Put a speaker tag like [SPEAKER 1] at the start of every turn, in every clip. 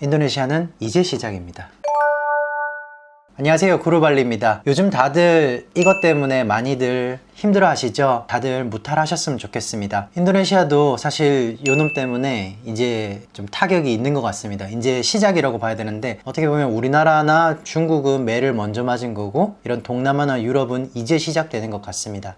[SPEAKER 1] 인도네시아는 이제 시작입니다. 안녕하세요, 구루발리입니다. 요즘 다들 이것 때문에 많이들 힘들어 하시죠? 다들 무탈하셨으면 좋겠습니다. 인도네시아도 사실 요놈 때문에 이제 좀 타격이 있는 것 같습니다. 이제 시작이라고 봐야 되는데, 어떻게 보면 우리나라나 중국은 매를 먼저 맞은 거고, 이런 동남아나 유럽은 이제 시작되는 것 같습니다.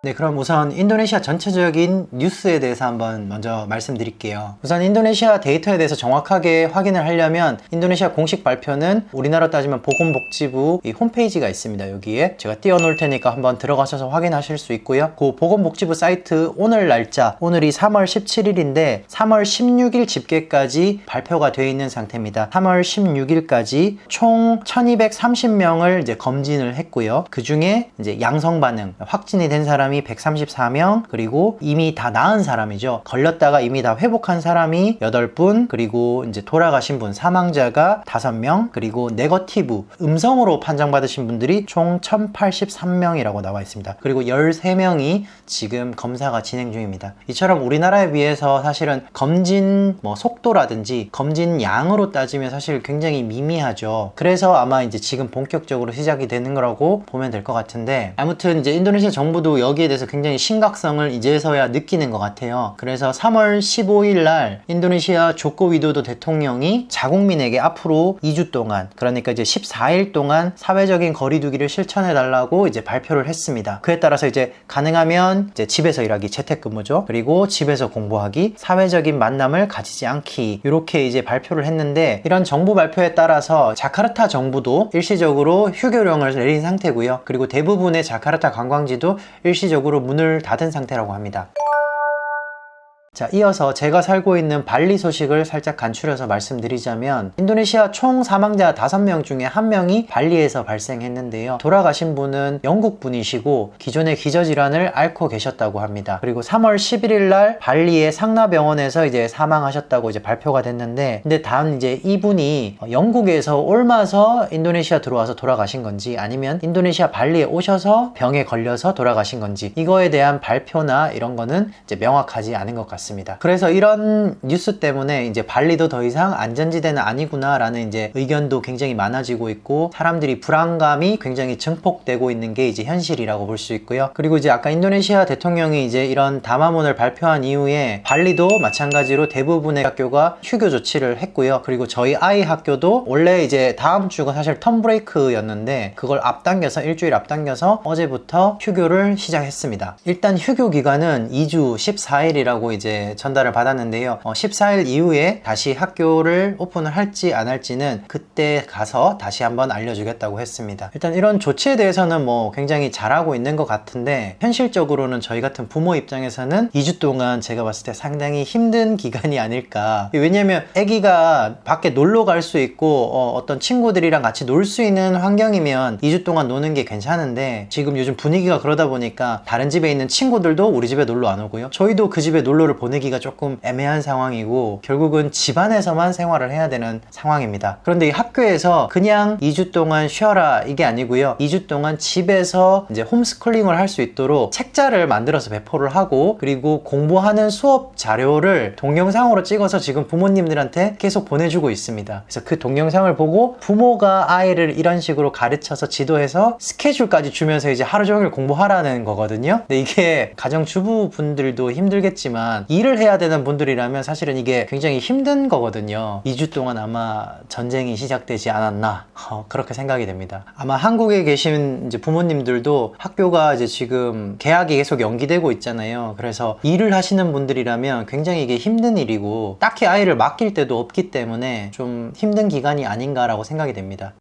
[SPEAKER 1] 네, 그럼 우선 인도네시아 전체적인 뉴스에 대해서 한번 먼저 말씀드릴게요. 우선 인도네시아 데이터에 대해서 정확하게 확인을 하려면 인도네시아 공식 발표는 우리나라 따지면 보건복지부 이 홈페이지가 있습니다. 여기에 제가 띄워놓을 테니까 한번 들어가셔서 확인하실 수 있고요. 그 보건복지부 사이트 오늘 날짜, 오늘이 3월 17일인데 3월 16일 집계까지 발표가 되어 있는 상태입니다. 3월 16일까지 총 1230명을 이제 검진을 했고요. 그 중에 이제 양성 반응, 확진이 된 사람이 134명, 그리고 이미 다 나은 사람이죠. 걸렸다가 이미 다 회복한 사람이 8분, 그리고 이제 돌아가신 분, 사망자가 5명, 그리고 네거티브, 음성으로 판정받으신 분들이 총 1083명이라고 나와 있습니다. 그리고 13명이 지금 검사가 진행 중입니다. 이처럼 우리나라에 비해서 사실은 검진 속도라든지 검진 양으로 따지면 사실 굉장히 미미하죠. 그래서 아마 이제 지금 본격적으로 시작이 되는 거라고 보면 될 것 같은데, 아무튼 이제 인도네시아 정부도 여기에 대해서 굉장히 심각성을 이제서야 느끼는 것 같아요. 그래서 3월 15일 날 인도네시아 조코 위도도 대통령이 자국민에게 앞으로 2주 동안, 그러니까 이제 14일 동안 사회적인 거리두기를 실천해 달라고 이제 발표를 했습니다. 그에 따라서 이제 가능하면 이제 집에서 일하기, 재택근무죠. 그리고 집에서 공부하기, 사회적인 만남을 가지지 않기, 이렇게 이제 발표를 했는데, 이런 정부 발표에 따라서 자카르타 정부도 일시적으로 휴교령을 내린 상태고요. 그리고 대부분의 자카르타 관광지도 일시적으로 문을 닫은 상태라고 합니다. 자, 이어서 제가 살고 있는 발리 소식을 살짝 간추려서 말씀드리자면, 인도네시아 총 사망자 5명 중에 1명이 발리에서 발생했는데요. 돌아가신 분은 영국 분이시고 기존의 기저질환을 앓고 계셨다고 합니다. 그리고 3월 11일 날 발리의 상나병원에서 이제 사망하셨다고 이제 발표가 됐는데, 근데 단 이제 이분이 영국에서 옮아서 인도네시아 들어와서 돌아가신 건지, 아니면 인도네시아 발리에 오셔서 병에 걸려서 돌아가신 건지, 이거에 대한 발표나 이런 거는 이제 명확하지 않은 것 같습니다. 그래서 이런 뉴스 때문에 이제 발리도 더 이상 안전지대는 아니구나 라는 이제 의견도 굉장히 많아지고 있고, 사람들이 불안감이 굉장히 증폭되고 있는 게 이제 현실이라고 볼 수 있고요. 그리고 이제 아까 인도네시아 대통령이 이제 이런 담화문을 발표한 이후에 발리도 마찬가지로 대부분의 학교가 휴교 조치를 했고요. 그리고 저희 아이 학교도 원래 이제 다음 주가 사실 텀 브레이크였는데 그걸 앞당겨서 일주일 앞당겨서 어제부터 휴교를 시작했습니다. 일단 휴교 기간은 2주 14일이라고 이제 전달을 받았는데요. 14일 이후에 다시 학교를 오픈을 할지 안 할지는 그때 가서 다시 한번 알려주겠다고 했습니다. 일단 이런 조치에 대해서는 굉장히 잘하고 있는 것 같은데, 현실적으로는 저희 같은 부모 입장에서는 2주 동안 제가 봤을 때 상당히 힘든 기간이 아닐까. 왜냐면 아기가 밖에 놀러 갈 수 있고 어떤 친구들이랑 같이 놀 수 있는 환경이면 2주 동안 노는 게 괜찮은데, 지금 요즘 분위기가 그러다 보니까 다른 집에 있는 친구들도 우리 집에 놀러 안 오고요. 저희도 그 집에 놀러를 보내기가 조금 애매한 상황이고, 결국은 집안에서만 생활을 해야 되는 상황입니다. 그런데 이 학교에서 그냥 2주 동안 쉬어라 이게 아니고요. 2주 동안 집에서 이제 홈스쿨링을 할 수 있도록 책자를 만들어서 배포를 하고, 그리고 공부하는 수업 자료를 동영상으로 찍어서 지금 부모님들한테 계속 보내주고 있습니다. 그래서 그 동영상을 보고 부모가 아이를 이런 식으로 가르쳐서 지도해서 스케줄까지 주면서 이제 하루 종일 공부하라는 거거든요. 근데 이게 가정주부 분들도 힘들겠지만 일을 해야 되는 분들이라면 사실은 이게 굉장히 힘든 거거든요. 2주 동안 아마 전쟁이 시작되지 않았나 그렇게 생각이 됩니다. 아마 한국에 계신 이제 부모님들도 학교가 이제 지금 개학이 계속 연기되고 있잖아요. 그래서 일을 하시는 분들이라면 굉장히 이게 힘든 일이고, 딱히 아이를 맡길 데도 없기 때문에 좀 힘든 기간이 아닌가라고 생각이 됩니다.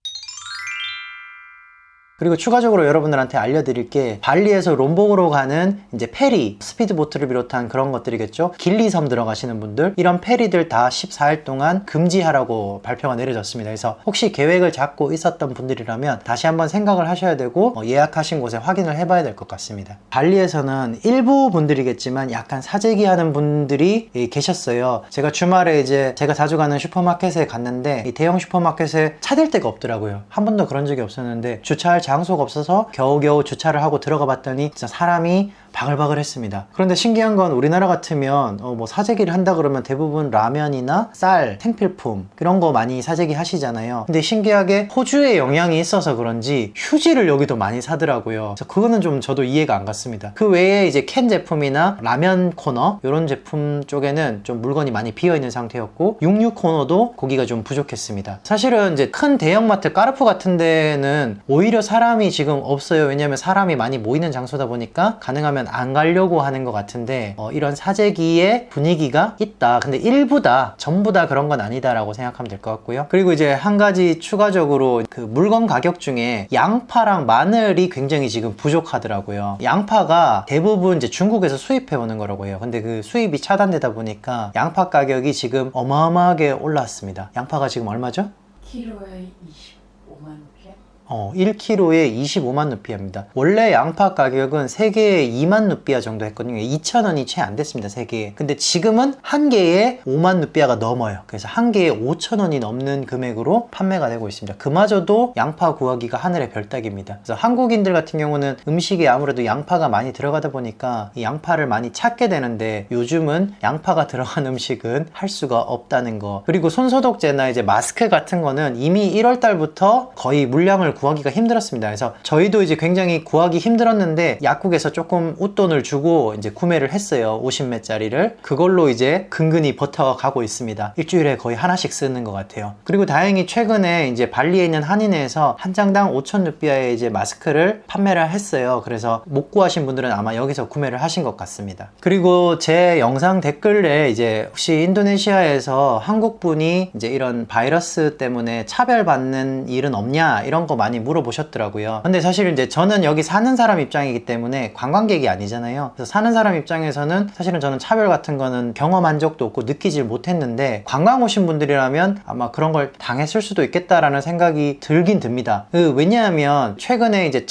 [SPEAKER 1] 그리고 추가적으로 여러분들한테 알려드릴 게, 발리에서 롬복으로 가는 이제 페리, 스피드보트를 비롯한 그런 것들이겠죠. 길리섬 들어가시는 분들, 이런 페리들 다 14일 동안 금지하라고 발표가 내려졌습니다. 그래서 혹시 계획을 잡고 있었던 분들이라면 다시 한번 생각을 하셔야 되고, 예약하신 곳에 확인을 해봐야 될 것 같습니다. 발리에서는 일부 분들이겠지만 약간 사재기 하는 분들이 계셨어요. 제가 주말에 이제 제가 자주 가는 슈퍼마켓에 갔는데, 이 대형 슈퍼마켓에 차댈 데가 없더라고요. 한 번도 그런 적이 없었는데 주차할 장소가 없어서 겨우겨우 주차를 하고 들어가 봤더니 진짜 사람이 바글바글했습니다. 그런데 신기한 건 우리나라 같으면 뭐 사재기를 한다 그러면 대부분 라면이나 쌀, 생필품 이런 거 많이 사재기 하시잖아요. 근데 신기하게 호주에 영향이 있어서 그런지 휴지를 여기도 많이 사더라고요. 그래서 그거는 좀 저도 이해가 안 갔습니다. 그 외에 이제 캔 제품이나 라면 코너 이런 제품 쪽에는 좀 물건이 많이 비어있는 상태였고 육류 코너도 고기가 좀 부족했습니다. 사실은 이제 큰 대형마트 까르푸 같은 데는 오히려 사람이 지금 없어요. 왜냐면 사람이 많이 모이는 장소다 보니까 가능하면 안 가려고 하는 것 같은데 이런 사재기의 분위기가 있다. 근데 일부다, 전부 다 그런 건 아니다라고 생각하면 될 것 같고요. 그리고 이제 한 가지 추가적으로 그 물건 가격 중에 양파랑 마늘이 굉장히 지금 부족하더라고요. 양파가 대부분 이제 중국에서 수입해 오는 거라고 해요. 근데 그 수입이 차단되다 보니까 양파 가격이 지금 어마어마하게 올랐습니다. 양파가 지금 얼마죠?
[SPEAKER 2] 키로에 25만 루피아?
[SPEAKER 1] 1kg에 25만 루피아입니다. 원래 양파 가격은 3개에 2만 루피아 정도 했거든요. 2,000원이 채 안 됐습니다. 3개에. 근데 지금은 한 개에 5만 루피아가 넘어요. 그래서 한 개에 5,000원이 넘는 금액으로 판매가 되고 있습니다. 그마저도 양파 구하기가 하늘의 별따기입니다. 그래서 한국인들 같은 경우는 음식에 아무래도 양파가 많이 들어가다 보니까 이 양파를 많이 찾게 되는데 요즘은 양파가 들어간 음식은 할 수가 없다는 거. 그리고 손소독제나 이제 마스크 같은 거는 이미 1월 달부터 거의 물량을 구하기가 힘들었습니다. 그래서 저희도 이제 굉장히 구하기 힘들었는데 약국에서 조금 웃돈을 주고 이제 구매를 했어요. 50매짜리를. 그걸로 이제 근근히 버텨가고 있습니다. 일주일에 거의 하나씩 쓰는 것 같아요. 그리고 다행히 최근에 이제 발리에 있는 한인회에서 한 장당 5,000 루피아의 이제 마스크를 판매를 했어요. 그래서 못 구하신 분들은 아마 여기서 구매를 하신 것 같습니다. 그리고 제 영상 댓글에 이제 혹시 인도네시아에서 한국분이 이제 이런 바이러스 때문에 차별받는 일은 없냐 이런 거 많이 물어보셨더라고요. 근데 사실 이제 저는 여기 사는 사람 입장이기 때문에 관광객이 아니잖아요. 그래서 사는 사람 입장에서는 사실은 저는 차별 같은 거는 경험한 적도 없고 느끼질 못했는데 관광 오신 분들이라면 아마 그런 걸 당했을 수도 있겠다라는 생각이 들긴 듭니다. 왜냐하면 최근에 이제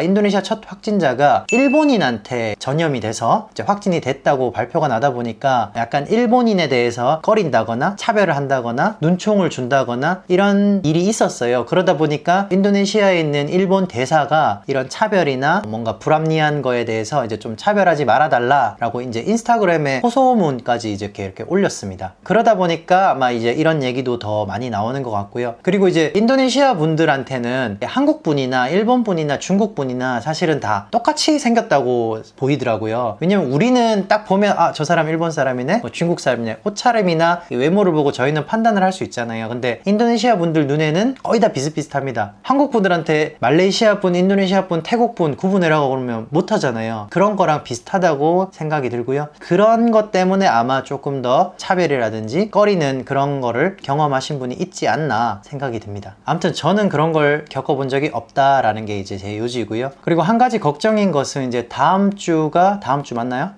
[SPEAKER 1] 인도네시아 첫 확진자가 일본인한테 전염이 돼서 이제 확진이 됐다고 발표가 나다 보니까 약간 일본인에 대해서 꺼린다거나 차별을 한다거나 눈총을 준다거나 이런 일이 있었어요. 그러다 보니까 인도네시아에 있는 일본 대사가 이런 차별이나 뭔가 불합리한 거에 대해서 이제 좀 차별하지 말아달라라고 이제 인스타그램에 호소문까지 이렇게 올렸습니다. 그러다 보니까 아마 이제 이런 얘기도 더 많이 나오는 것 같고요. 그리고 이제 인도네시아 분들한테는 한국 분이나 일본 분이나 중국 분이나 사실은 다 똑같이 생겼다고 보이더라고요. 왜냐면 우리는 딱 보면 저 사람 일본 사람이네, 중국 사람이네, 옷차림이나 외모를 보고 저희는 판단을 할 수 있잖아요. 근데 인도네시아 분들 눈에는 거의 다 비슷비슷합니다. 한국 분들한테 말레이시아 분, 인도네시아 분, 태국 분 구분해라고 그러면 못하잖아요. 그런 거랑 비슷하다고 생각이 들고요. 그런 것 때문에 아마 조금 더 차별이라든지 꺼리는 그런 거를 경험하신 분이 있지 않나 생각이 듭니다. 아무튼 저는 그런 걸 겪어본 적이 없다라는 게 이제 제 요지고요. 그리고 한 가지 걱정인 것은 이제 다음 주 맞나요?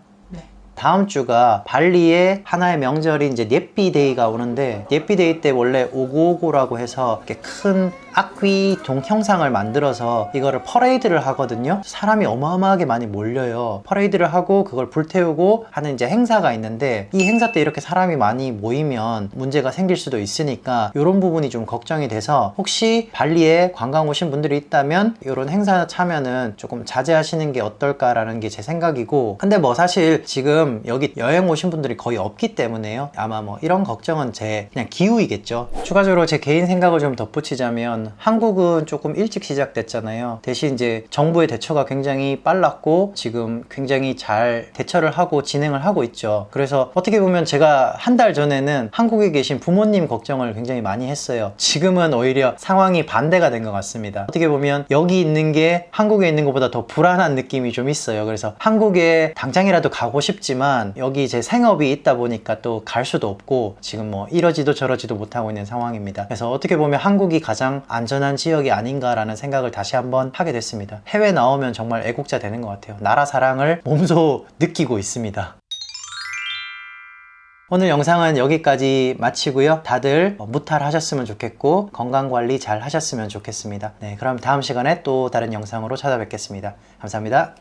[SPEAKER 1] 다음 주가 발리의 하나의 명절이 이제 예삐데이가 오는데, 예삐데이 때 원래 오고오고라고 해서 이렇게 큰 악귀 동형상을 만들어서 이거를 퍼레이드를 하거든요. 사람이 어마어마하게 많이 몰려요. 퍼레이드를 하고 그걸 불태우고 하는 이제 행사가 있는데, 이 행사 때 이렇게 사람이 많이 모이면 문제가 생길 수도 있으니까 이런 부분이 좀 걱정이 돼서 혹시 발리에 관광 오신 분들이 있다면 이런 행사 참여는 조금 자제하시는 게 어떨까라는 게 제 생각이고, 근데 뭐 사실 지금 여기 여행 오신 분들이 거의 없기 때문에요. 아마 뭐 이런 걱정은 제 그냥 기우이겠죠. 추가적으로 제 개인 생각을 좀 덧붙이자면, 한국은 조금 일찍 시작됐잖아요. 대신 이제 정부의 대처가 굉장히 빨랐고 지금 굉장히 잘 대처를 하고 진행을 하고 있죠. 그래서 어떻게 보면 제가 한 달 전에는 한국에 계신 부모님 걱정을 굉장히 많이 했어요. 지금은 오히려 상황이 반대가 된 것 같습니다. 어떻게 보면 여기 있는 게 한국에 있는 것보다 더 불안한 느낌이 좀 있어요. 그래서 한국에 당장이라도 가고 싶지만 여기 제 생업이 있다 보니까 또 갈 수도 없고 지금 뭐 이러지도 저러지도 못하고 있는 상황입니다. 그래서 어떻게 보면 한국이 가장 안전한 지역이 아닌가라는 생각을 다시 한번 하게 됐습니다. 해외 나오면 정말 애국자 되는 것 같아요. 나라 사랑을 몸소 느끼고 있습니다. 오늘 영상은 여기까지 마치고요. 다들 무탈하셨으면 좋겠고 건강관리 잘 하셨으면 좋겠습니다. 네, 그럼 다음 시간에 또 다른 영상으로 찾아뵙겠습니다. 감사합니다.